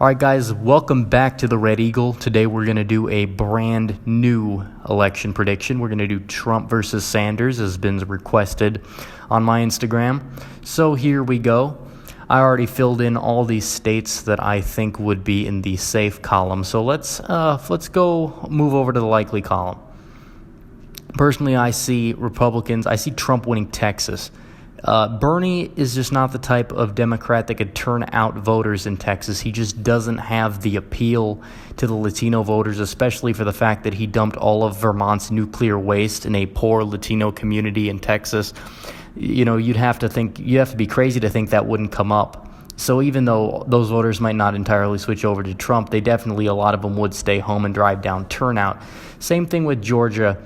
All right, guys, welcome back to the Red Eagle. Today we're going to do a brand new election prediction. We're going to do Trump versus Sanders, as has been requested on my Instagram. So here we go. I already filled in all these states that I think would be in the safe column. So let's go move over to the likely column. Personally, I see Republicans. I see Trump winning Texas. Bernie is just not the type of Democrat that could turn out voters in Texas. He just doesn't have the appeal to the Latino voters, especially for the fact that he dumped all of Vermont's nuclear waste in a poor Latino community in Texas. You know, you'd have to be crazy to think that wouldn't come up. So even though those voters might not entirely switch over to Trump, a lot of them would stay home and drive down turnout. Same thing with Georgia.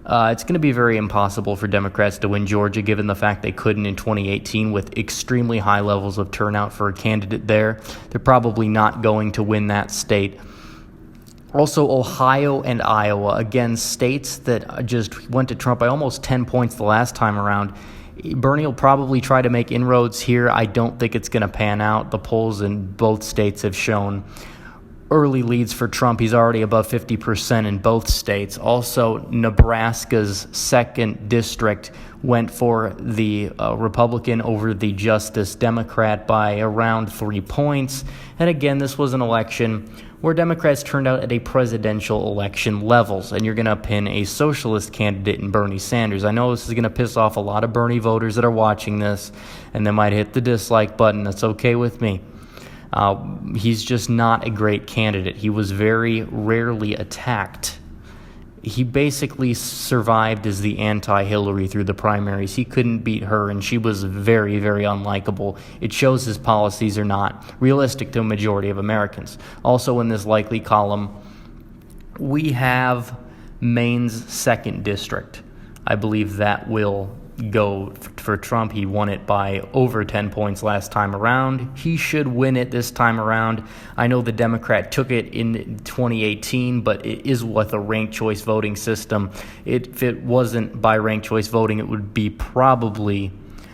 It's going to be very impossible for Democrats to win Georgia, given the fact they couldn't in 2018 with extremely high levels of turnout for a candidate there. They're probably not going to win that state. Also, Ohio and Iowa, again, states that just went to Trump by almost 10 points the last time around. Bernie will probably try to make inroads here. I don't think it's going to pan out. The polls in both states have shown early leads for Trump. He's already above 50% in both states. Also, Nebraska's 2nd district went for the Republican over the Justice Democrat by around 3 points. And again, this was an election where Democrats turned out at a presidential election levels, and you're going to pin a socialist candidate in Bernie Sanders. I know this is going to piss off a lot of Bernie voters that are watching this, and they might hit the dislike button. That's okay with me. He's just not a great candidate. He was very rarely attacked. He basically survived as the anti-Hillary through the primaries. He couldn't beat her, and she was very, very unlikable. It shows his policies are not realistic to a majority of Americans. Also in this likely column, we have Maine's 2nd district. I believe that will go for Trump. He won it by over 10 points last time around. He should win it this time around. I know the Democrat took it in 2018, but it is with a ranked choice voting system. If it wasn't by ranked choice voting, it would be probably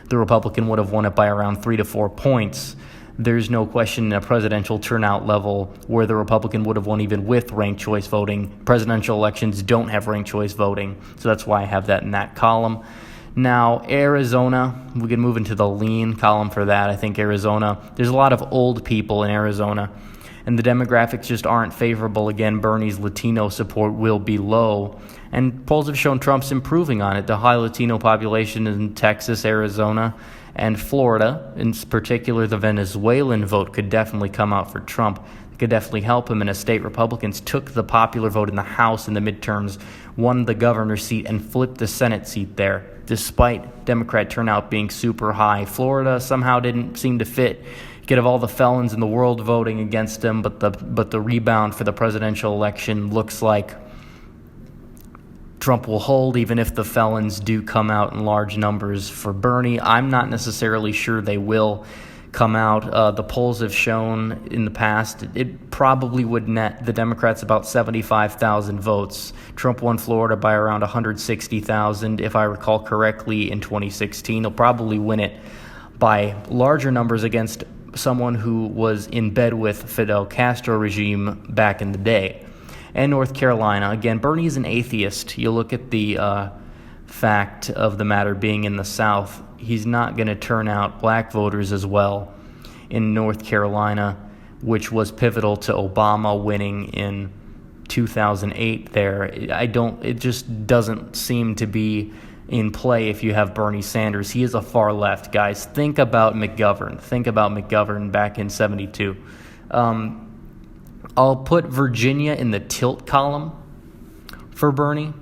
the Republican would have won it by around 3 to 4 points. There's no question a presidential turnout level where the Republican would have won even with ranked choice voting. Presidential elections don't have ranked choice voting, so that's why I have that in that column. Now, Arizona, we can move into the lean column for that. I think Arizona, there's a lot of old people in Arizona, and the demographics just aren't favorable. Again, Bernie's Latino support will be low, and polls have shown Trump's improving on it. The high Latino population in Texas, Arizona, and Florida, in particular the Venezuelan vote, could definitely come out for Trump. It could definitely help him. And as state Republicans took the popular vote in the House in the midterms, won the governor's seat, and flipped the Senate seat there, despite Democrat turnout being super high. Florida somehow didn't seem to fit. You could have all the felons in the world voting against him, but the rebound for the presidential election looks like Trump will hold, even if the felons do come out in large numbers for Bernie. I'm not necessarily sure they will come out. The polls have shown in the past it probably would net the Democrats about 75,000 votes. Trump won Florida by around 160,000. If I recall correctly, in 2016, he'll probably win it by larger numbers against someone who was in bed with Fidel Castro regime back in the day. And North Carolina, again, Bernie is an atheist. You look at the fact of the matter being in the South, he's not going to turn out black voters as well in North Carolina, which was pivotal to Obama winning in 2008 there. It just doesn't seem to be in play if you have Bernie Sanders. He is a far left, guys. Think about McGovern back in 72. I'll put Virginia in the tilt column for Bernie,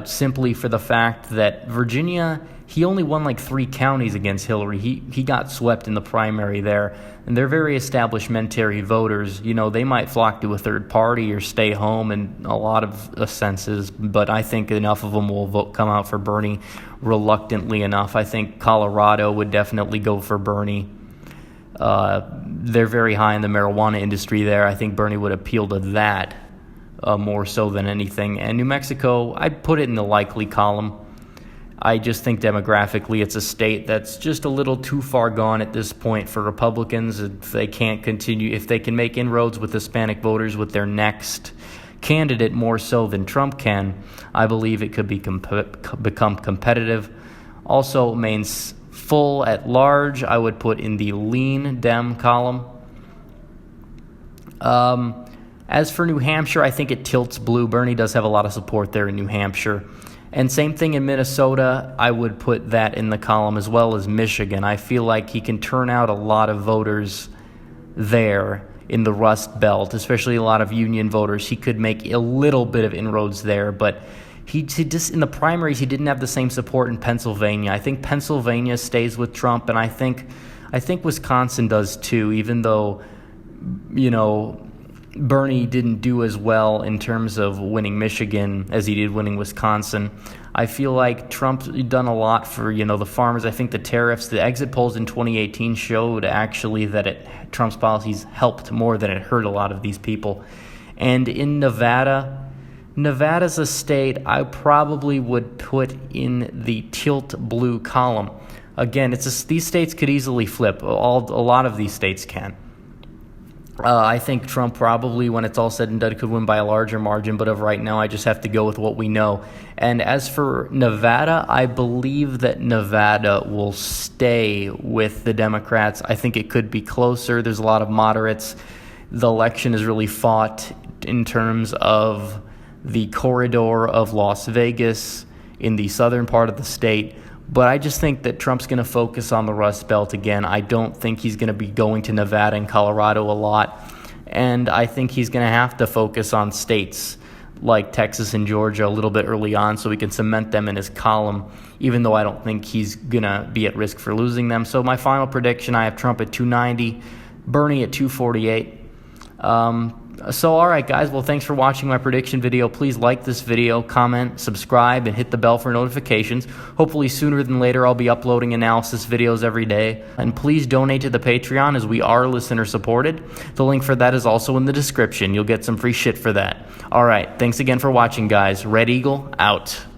simply for the fact that Virginia, he only won like 3 counties against Hillary. He got swept in the primary there, and they're very establishmentary voters. You know, they might flock to a third party or stay home in a lot of senses, but I think enough of them will come out for Bernie reluctantly enough. I think Colorado would definitely go for Bernie. They're very high in the marijuana industry there. I think Bernie would appeal to that more so than anything. And New Mexico, I'd put it in the likely column. I just think demographically it's a state that's just a little too far gone at this point for Republicans. If they can't continue, if they can make inroads with Hispanic voters with their next candidate more so than Trump can, I believe it could become competitive. Also, Maine's full at large, I would put in the lean Dem column. As for New Hampshire, I think it tilts blue. Bernie does have a lot of support there in New Hampshire. And same thing in Minnesota, I would put that in the column, as well as Michigan. I feel like he can turn out a lot of voters there in the Rust Belt, especially a lot of Union voters. He could make a little bit of inroads there, but he just in the primaries, he didn't have the same support in Pennsylvania. I think Pennsylvania stays with Trump, and I think Wisconsin does too, even though, Bernie didn't do as well in terms of winning Michigan as he did winning Wisconsin. I feel like Trump's done a lot for, the farmers. I think the tariffs, the exit polls in 2018 showed actually that Trump's policies helped more than it hurt a lot of these people. And in Nevada's a state I probably would put in the tilt blue column. Again, these states could easily flip. A lot of these states can. I think Trump probably, when it's all said and done, could win by a larger margin, but right now I just have to go with what we know. And as for Nevada, I believe that Nevada will stay with the Democrats. I think it could be closer. There's a lot of moderates. The election is really fought in terms of the corridor of Las Vegas in the southern part of the state. But I just think that Trump's going to focus on the Rust Belt again. I don't think he's going to be going to Nevada and Colorado a lot. And I think he's going to have to focus on states like Texas and Georgia a little bit early on so he can cement them in his column, even though I don't think he's going to be at risk for losing them. So my final prediction, I have Trump at 290, Bernie at 248. So all right, guys, well, thanks for watching my prediction video. Please like this video, comment, subscribe, and hit the bell for notifications. Hopefully sooner than later I'll be uploading analysis videos every day. And please donate to the Patreon, as we are listener supported. The link for that is also in the description. You'll get some free shit for that. All right, thanks again for watching, guys. Red Eagle out.